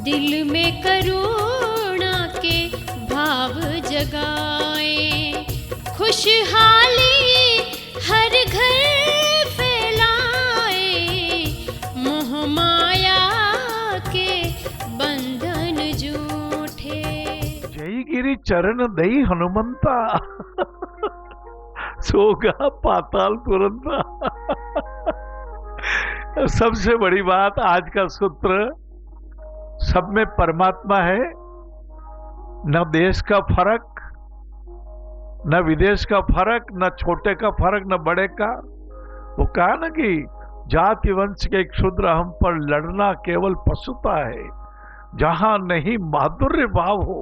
दिल में करुणा के भाव जगाए, खुशहाली हर घर फैलाए, मोह माया के बंधन झूठे। जयगिरी चरण दई हनुमंता, सोगा पाताल पुरंता। सबसे बड़ी बात, आज का सूत्र, सब में परमात्मा है, न देश का फर्क, न विदेश का फर्क, न छोटे का फर्क, न बड़े का। वो कहा ना कि जाति वंश के एक शूद्र हम पर लड़ना केवल पशुता है। जहां नहीं माधुर्य भाव हो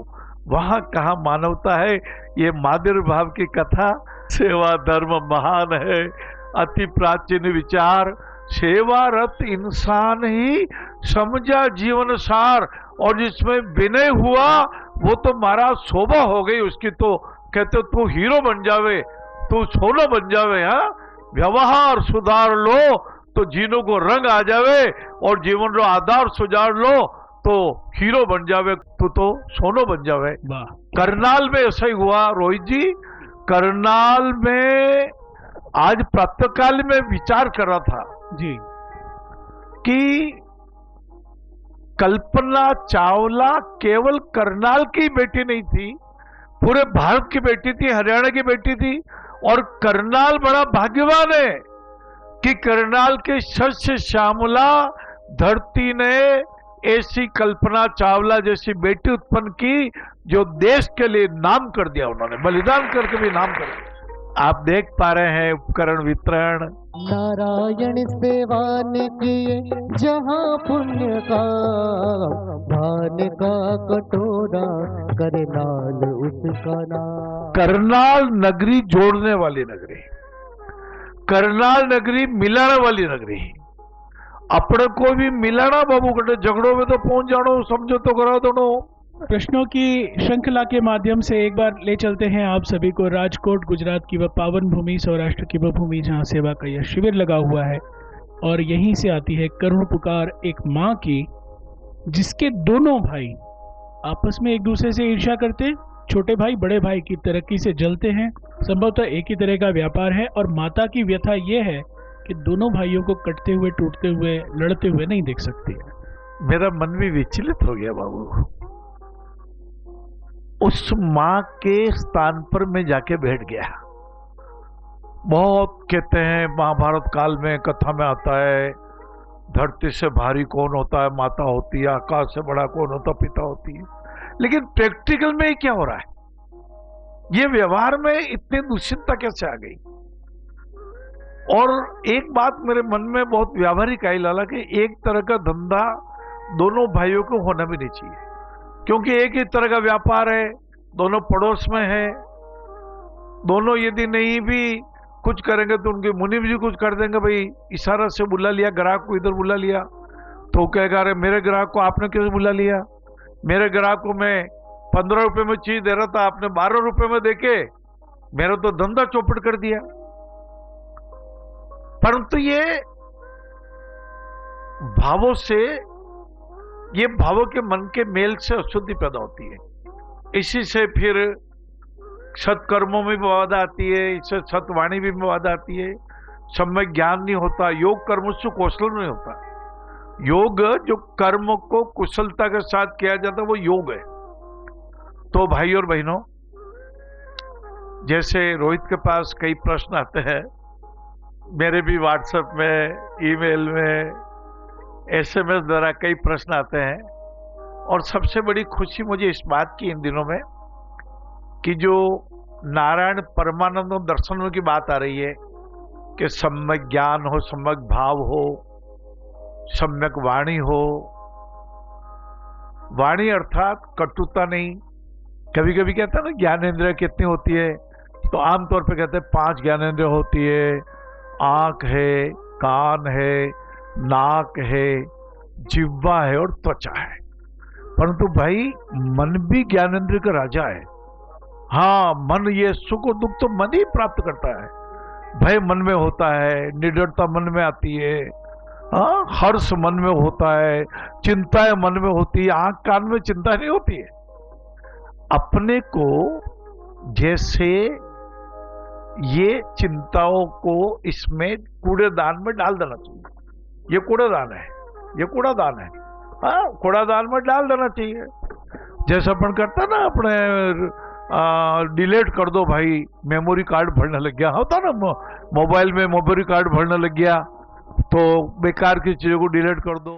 वहां कहाँ मानवता है। ये माधुर्य भाव की कथा, सेवा धर्म महान है अति प्राचीन विचार, सेवारत इंसान ही समझा जीवन सार। और जिसमें विनय हुआ वो तो महाराज शोभा हो गई उसकी। तो कहते तू हीरो बन जावे, तू सोना बन जावे। हाँ, व्यवहार सुधार लो तो जीनों को रंग आ जावे, और जीवन रो आधार सुधार लो तो हीरो बन जावे, तू तो सोनो बन जावे। करनाल में ऐसा ही हुआ रोहित जी। करनाल में आज प्रातःकाल में विचार कर रहा था जी कि कल्पना चावला केवल करनाल की बेटी नहीं थी, पूरे भारत की बेटी थी, हरियाणा की बेटी थी। और करनाल बड़ा भाग्यवान है कि करनाल के शस्य श्यामला धरती ने ऐसी कल्पना चावला जैसी बेटी उत्पन्न की जो देश के लिए नाम कर दिया। उन्होंने बलिदान करके भी नाम कर दिया। आप देख पा रहे हैं उपकरण वितरण। नारायण सेवा ने किए जहाँ पुण्य का, भान का कटोरा करनाल उसका नाम। करनाल नगरी जोड़ने वाली नगरी, करनाल नगरी मिलाने वाली नगरी। अपने को भी मिलाना बाबू कटे, झगड़ों में तो पहुंच जानो, समझो तो करा दो। प्रश्नों की श्रृंखला के माध्यम से एक बार ले चलते हैं आप सभी को राजकोट, गुजरात की वह पावन भूमि, सौराष्ट्र की वह भूमि जहां सेवा का यह शिविर लगा हुआ है। और यहीं से आती है करुण पुकार एक माँ की, जिसके दोनों भाई आपस में एक दूसरे से ईर्ष्या करते, छोटे भाई बड़े भाई की तरक्की से जलते हैं। संभवतः एक ही तरह का व्यापार है, और माता की व्यथा यह है कि दोनों भाइयों को कटते हुए, टूटते हुए, लड़ते हुए नहीं देख सकती। मेरा मन भी विचलित हो गया बाबू। उस माँ के स्थान पर मैं जाके बैठ गया। बहुत कहते हैं महाभारत काल में कथा में आता है, धरती से भारी कौन होता है, माता होती है, आकाश से बड़ा कौन होता, पिता होती है। लेकिन प्रैक्टिकल में क्या हो रहा है, ये व्यवहार में इतनी दूषितता कैसे आ गई। और एक बात मेरे मन में बहुत व्यावहारिक आई लाला कि एक तरह का धंधा दोनों भाइयों को होना भी नहीं चाहिए, क्योंकि एक ही तरह का व्यापार है, दोनों पड़ोस में है। दोनों यदि नहीं भी कुछ करेंगे तो उनके मुनि भी कुछ कर देंगे। भाई इशारा से बुला लिया ग्राहक को, इधर बुला लिया तो कहेगा अरे मेरे ग्राहक को आपने क्यों बुला लिया, मेरे ग्राहक को मैं 15 रुपए में चीज दे रहा था, आपने 12 रुपए में देके मेरा तो धंधा चौपट कर दिया। परंतु ये भावों से, ये भावों के मन के मेल से अशुद्धि पैदा होती है। इसी से फिर सत्कर्मों में विवाद आती है, इससे सतवाणी भी विवाद आती है। सम्यक ज्ञान नहीं होता, योग कर्म से कौशल नहीं होता। योग जो कर्म को कुशलता के साथ किया जाता है वो योग है। तो भाई और बहनों, जैसे रोहित के पास कई प्रश्न आते हैं, मेरे भी व्हाट्सएप में, ईमेल में, एसएमएस द्वारा कई प्रश्न आते हैं। और सबसे बड़ी खुशी मुझे इस बात की इन दिनों में कि जो नारायण परमानंद दर्शनों की बात आ रही है कि सम्यक ज्ञान हो, सम्यक भाव हो, सम्यक वाणी हो। वाणी अर्थात कटुता नहीं। कभी कभी कहते हैं ना ज्ञानेंद्रिय कितनी होती है, तो आमतौर पे कहते हैं 5 ज्ञानेंद्रिय होती है। आंख है, कान है, नाक है, जिह्वा है और त्वचा है। परंतु भाई मन भी ज्ञानेंद्रिय का राजा है। हाँ, मन ये सुख और दुख तो मन ही प्राप्त करता है। भय मन में होता है, निडरता मन में आती है, हाँ, हर्ष मन में होता है, चिंताएं मन में होती है, आंख कान में चिंता नहीं होती है। अपने को जैसे ये चिंताओं को इसमें कूड़ेदान में डाल देना चाहिए। ये कूड़ेदान है, ये कूड़ादान है। हाँ, कूड़ादान में डाल देना चाहिए। जैसे अपन करते हैं ना, अपने डिलीट कर दो भाई, मेमोरी कार्ड भरने लग गया, होता ना मोबाइल में मेमोरी कार्ड भरने लग गया, तो बेकार की चीजों को डिलीट कर दो।